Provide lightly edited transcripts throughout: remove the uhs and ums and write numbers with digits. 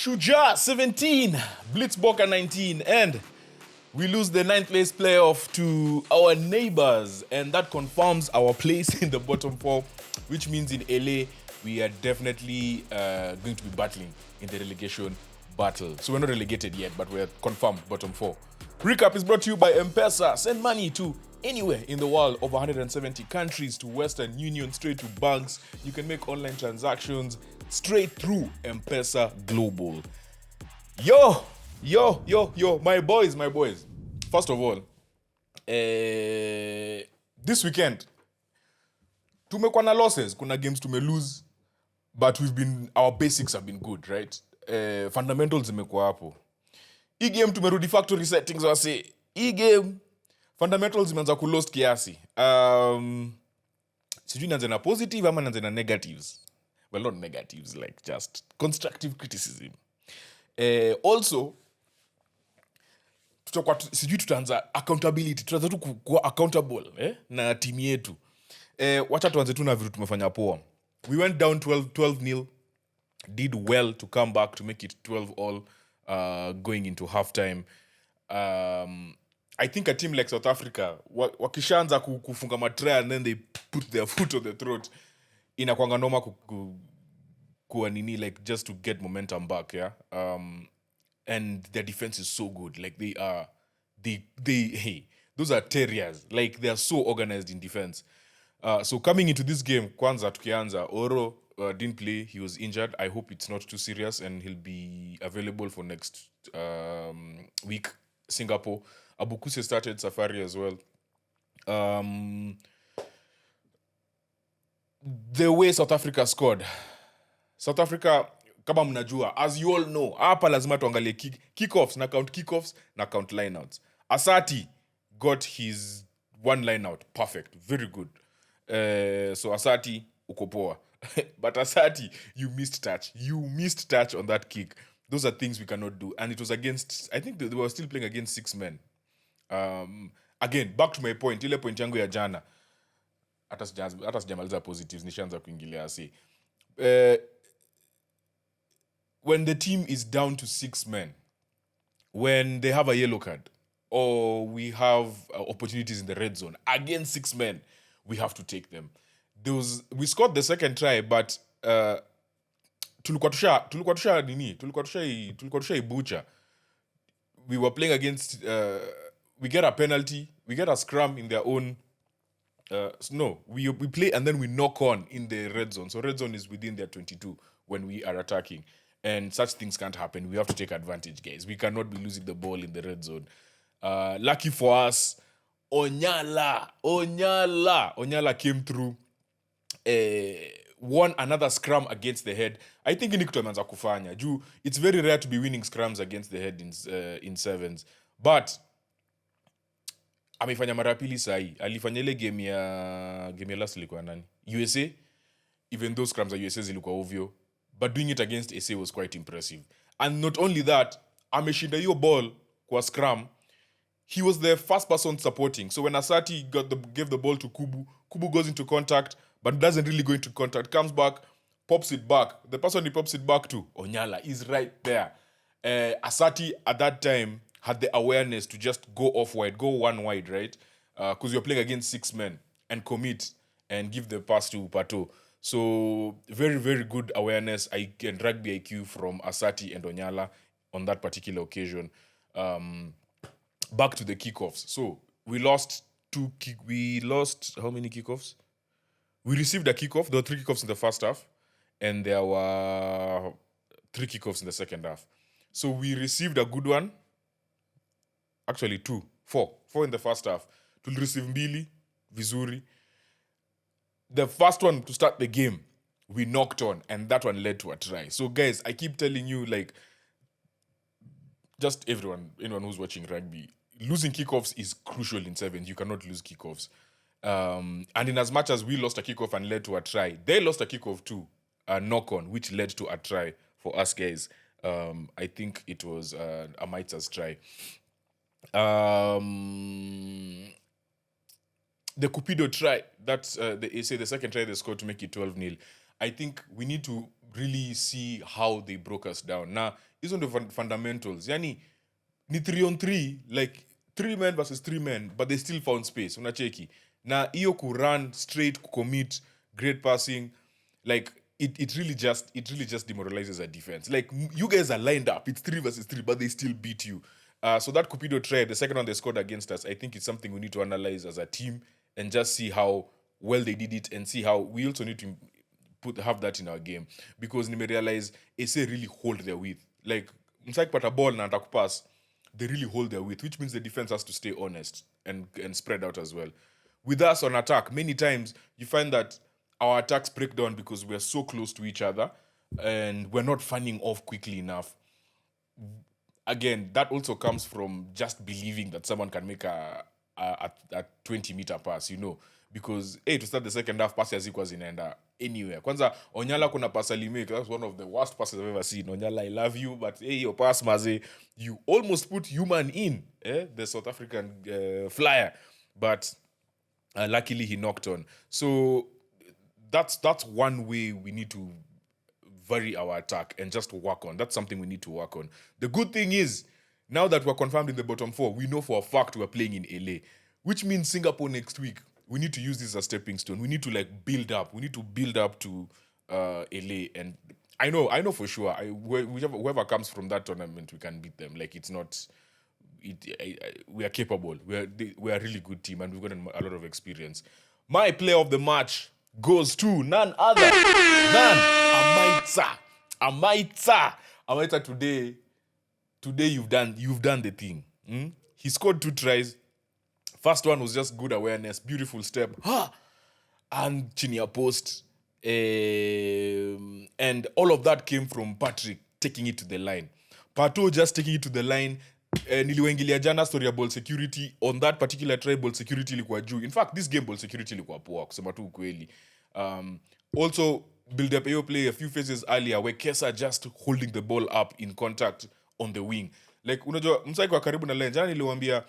SHUJAA 17, BLITZBOKKE 19, and we lose the 9th place playoff to our neighbors, and that confirms our place in the bottom 4, which means in LA we are definitely going to be battling in the relegation battle. So we're not relegated yet, but we're confirmed bottom 4. Recap is brought to you by M-Pesa. Send money to anywhere in the world, over 170 countries, to Western Union, straight to banks. You can make online transactions straight through M-Pesa Global. Yo, my boys. First of all, this weekend, tumekuwa na losses, kuna games lose, but our basics have been good, right? Fundamentals zimekuwa hapo. Hii game tumerudi factory settings wase. Hii game fundamentals zimeanza kulost kiasi. Sijui nianze na positive ama nianze na negatives. Well, not negatives, like just constructive criticism. Also, tutaanza accountability. Tutaanza tu kuwa accountable na team yetu. Wacha tuanze tu na vitu tumefanya poa. We went down 12-0. Did well to come back to make it 12-all going into halftime. I think a team like South Africa, wakishaanza kufunga matray and then they put their foot on the throat, inakwanga noma kuwa nini, like just to get momentum back, yeah. And their defense is so good. Like those are terriers. Like they are so organized in defense. So coming into this game, kwanza tukianza, Oro didn't play. He was injured. I hope it's not too serious and he'll be available for next week. Singapore. Abukuse started Safari as well. The way South Africa scored. South Africa, kama mnajua, as you all know, hapa lazima tuangalie kickoffs, na count lineouts. Asati got his one lineout. Perfect. Very good. So Asati, uko poa. But Asati, you missed touch on that kick. Those are things we cannot do. And it was against, I think they were still playing against 6 men. Again, back to my point, ile point yangu ya jana. Hata sijamaliza positives, nishaanza kuingilia asi. When the team is down to 6 men, when they have a yellow card, or we have opportunities in the red zone against 6 men, we have to take them. We scored the second try, but tulikuwa tusha ibucha. We were playing against, we get a penalty, we get a scrum in their own. We play and then we knock on in the red zone. So red zone is within their 22 when we are attacking. And such things can't happen. We have to take advantage, guys. We cannot be losing the ball in the red zone. Lucky for us, Onyala came through, won another scrum against the head. I think ni kitu ameanza kufanya. It's very rare to be winning scrums against the head in sevens. But amefanya mara pili sahi. Alifanya ile game ya last ilikuwa nani? USA. Even those scrums at USA zilikuwa ovyo. But doing it against SA was quite impressive. And not only that, ameshinda hiyo ball kwa scrum. He was the first person supporting. So when Asati gave the ball to Kubu goes into contact, but doesn't really go into contact, comes back, pops it back. The person he pops it back to, Onyala, is right there. Asati at that time had the awareness to just go off wide, go one wide, right? Because you're playing against 6 men, and commit and give the pass to Pato. So very, very good awareness and rugby IQ from Asati and Onyala on that particular occasion. Back to the kickoffs. So we lost how many kickoffs? We received a kickoff. There were 3 kickoffs in the first half, and there were 3 kickoffs in the second half. So we received a good one. Actually, 4 in the first half. To receive mbili, vizuri. The first one to start the game, we knocked on, and that one led to a try. So guys, I keep telling you, like, just anyone who's watching rugby, losing kickoffs is crucial in sevens. You cannot lose kickoffs. And in as much as we lost a kickoff and led to a try, they lost a kickoff too, a knock-on, which led to a try for us guys. I think it was a Maitza's try. The Cupido try, that's the second try they scored to make it 12-0. I think we need to really see how they broke us down. Now, isn't the fundamentals? Yani, ni 3-on-3, like 3 men versus 3 men, but they still found space. Unacheki. Na iyo ku run straight, ku commit, great passing, like it really just demoralizes a defense. Like you guys are lined up, it's 3 versus 3, but they still beat you. So that Cupido try, the second one they scored against us, I think it's something we need to analyze as a team and just see how well they did it and see how we also need to have that in our game, because nime realize SA really hold their width. Like msaki pata ball na anataka pass, they really hold their width, which means the defense has to stay honest and spread out as well. With us on attack, many times you find that our attacks break down because we're so close to each other and we're not fanning off quickly enough. Again, that also comes from just believing that someone can make a 20-meter pass, you know, because to start the second half, pass hazikuwa zinaenda anywhere. Kwanza Onyala kuna pass alimake, that's one of the worst passes I've ever seen. Onyala, I love you, but your pass maze, you almost put human in, the South African flyer, but luckily he knocked on. So that's one way we need to vary our attack and just work on. That's something we need to work on. The good thing is, now that we're confirmed in the bottom 4, we know for a fact we're playing in LA, which means Singapore next week. We need to use this as a stepping stone. We need to build up. We need to build up to LA, and I know for sure. Whoever comes from that tournament, we can beat them. Like it's not. We are capable. We are a really good team, and we've got a lot of experience. My player of the match goes to none other than Amaitsa. Today you've done the thing. He scored 2 tries. First one was just good awareness, beautiful step, and chinia post, and all of that came from Patrick taking it to the line. Pato just taking it to the line. Niliwaingilia jana story ya ball security. On that particular try, ball security ilikuwa juu. In fact, this game ball security ilikuwa poa, kusema tu ukweli. Also, build up AO play a few phases earlier where Kesa just holding the ball up in contact on the wing. Like, unajua, msaki wa karibu na line. Jana niliwaambia,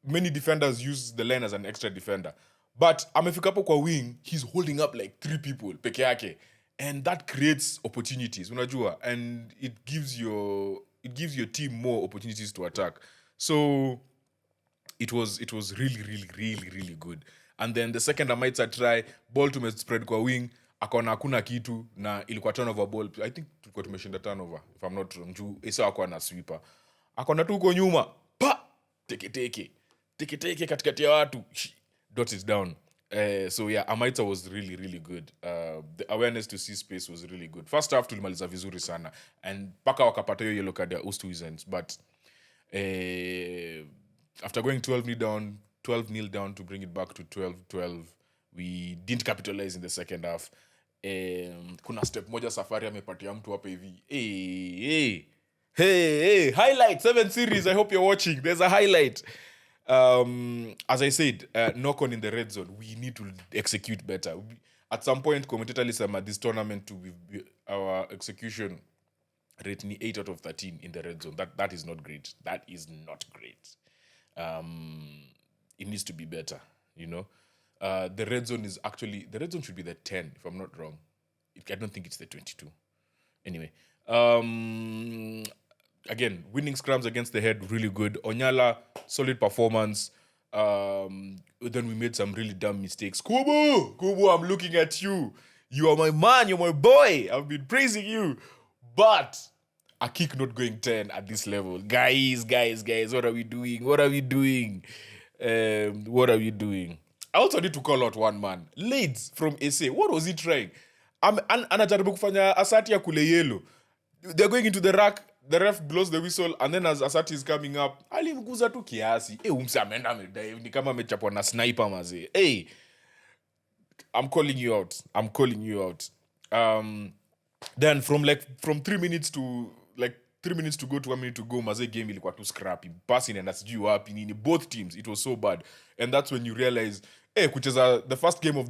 many defenders use the line as an extra defender. But amefika hapo kwa wing, he's holding up like 3 people peke yake. And that creates opportunities, unajua, and it gives your team more opportunities to attack. So it was really good. And then the second Amaitsa try, ball to spread kwa wing, akaona hakuna kitu na ilikuwa turnover ball. I think tulikuwa tumeshinda turnover if I'm not wrong. Juu Esa akawa na sweeper. Akaona tu uko nyuma, pa teke katikati ya watu, dot it down. So yeah, Amaitsa was really good. The awareness to see space was really good. First half tulimaliza vizuri sana, and paka wakapata hiyo yellow card ya Oosthuizen, but after going 12-0 down to bring it back to 12-12, we didn't capitalize in the second half. Kuna step moja Safari amepatia mtu hapa hivi. Hey, highlight 7 series. I hope you're watching. There's a highlight. As I said, knock on in the red zone. We need to execute better. At some point, commentator lisama this tournament to be our execution rate 8 out of 13 in the red zone. That is not great. That is not great. It needs to be better, you know. The red zone should be the 10, if I'm not wrong. I don't think it's the 22. Anyway, again, winning scrums against the head, really good. Onyala, solid performance. Then we made some really dumb mistakes. Kubu, I'm looking at you. You are my man, you're my boy. I've been praising you. But a kick not going 10 at this level. Guys, what are we doing? I also need to call out one man. Leeds from SA. What was he trying? Anajaribu kufanya Asati ya kule yellow. They're going into the rack. The ref blows the whistle, and then as Asati is coming up, alimguza tu kiasi. Umse ameenda amedive ni kama amechapwa na sniper maze. I'm calling you out. Then from 3 minutes to 3 minutes to go to 1 minute to go, maze game ilikuwa too scrappy. Passing and sijui wapi nini, both teams, it was so bad. And that's when you realize kucheza the first game of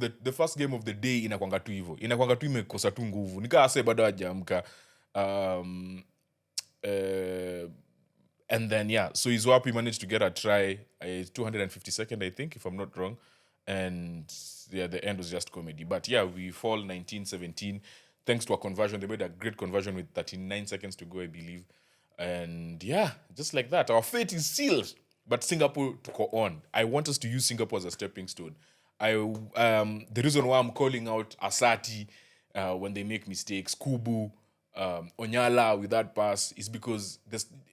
the day inakwanga tu hivyo. Inakwanga tu imekosa tu nguvu. Nika ase bado hajaamka. And then so Izwapi managed to get a try, 252nd, I think, if I'm not wrong. And the end was just comedy. But we fall 19-17. thanks to a conversion. They made a great conversion with 39 seconds to go, I believe. And yeah, just like that, our fate is sealed. But Singapore to go on. I want us to use Singapore as a stepping stone. The reason why I'm calling out Asati when they make mistakes, Kubu, Onyala with that pass is because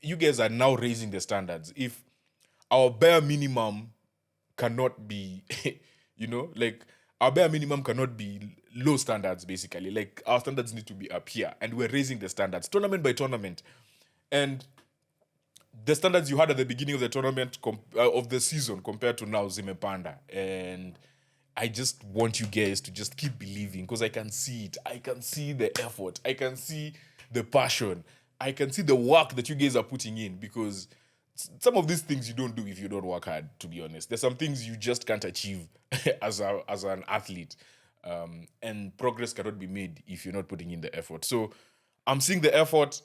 you guys are now raising the standards. If our bare minimum cannot be, like our bare minimum cannot be low standards, basically. Like our standards need to be up here, and we're raising the standards tournament by tournament. And the standards you had at the beginning of the tournament of the season compared to now zimepanda. And I just want you guys to just keep believing, because I can see it. I can see the effort. I can see the passion. I can see the work that you guys are putting in, because some of these things you don't do if you don't work hard, to be honest. There's some things you just can't achieve as an athlete. And progress cannot be made if you're not putting in the effort. So I'm seeing the effort.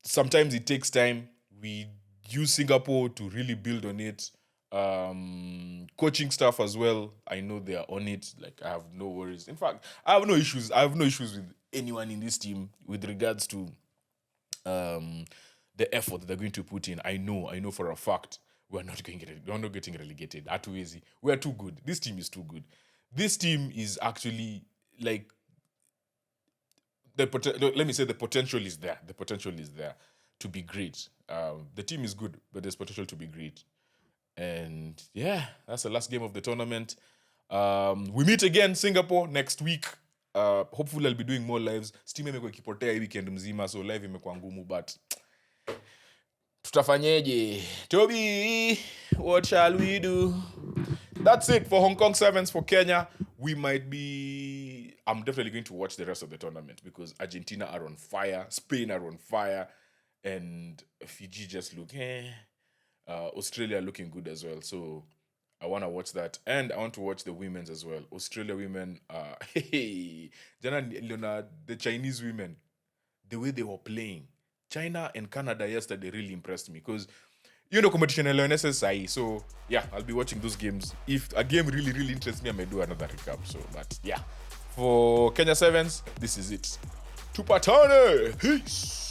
Sometimes it takes time. We use Singapore to really build on it. Coaching staff as well, I know they are on it. Like, I have no worries. In fact, I have no issues with anyone in this team with regards to the effort that they're going to put in. I know for a fact we're not getting relegated. Atuezi, we're too good. This team is too good. This team is actually like let me say the potential is there. The potential is there to be great. The team is good, but there's potential to be great. And yeah, that's the last game of the tournament. We meet again Singapore next week. Hopefully I'll be doing more lives. Steam imekuwa ikipotea hii weekend mzima, so live imekuwa ngumu, but tutafanyeje? Toby, what shall we do? That's it for Hong Kong Sevens. For Kenya, I'm definitely going to watch the rest of the tournament, because Argentina are on fire, Spain are on fire, and Fiji just look, Australia looking good as well. So I want to watch that. And I want to watch the women's as well. Australia women, Jana niliona the Chinese women, the way they were playing. China and Canada yesterday really impressed me, because competition LNSS SAI. So yeah, I'll be watching those games. If a game really, really interests me, I may do another recap. So, but yeah, for Kenya Sevens, this is it. Tupatane! Peace!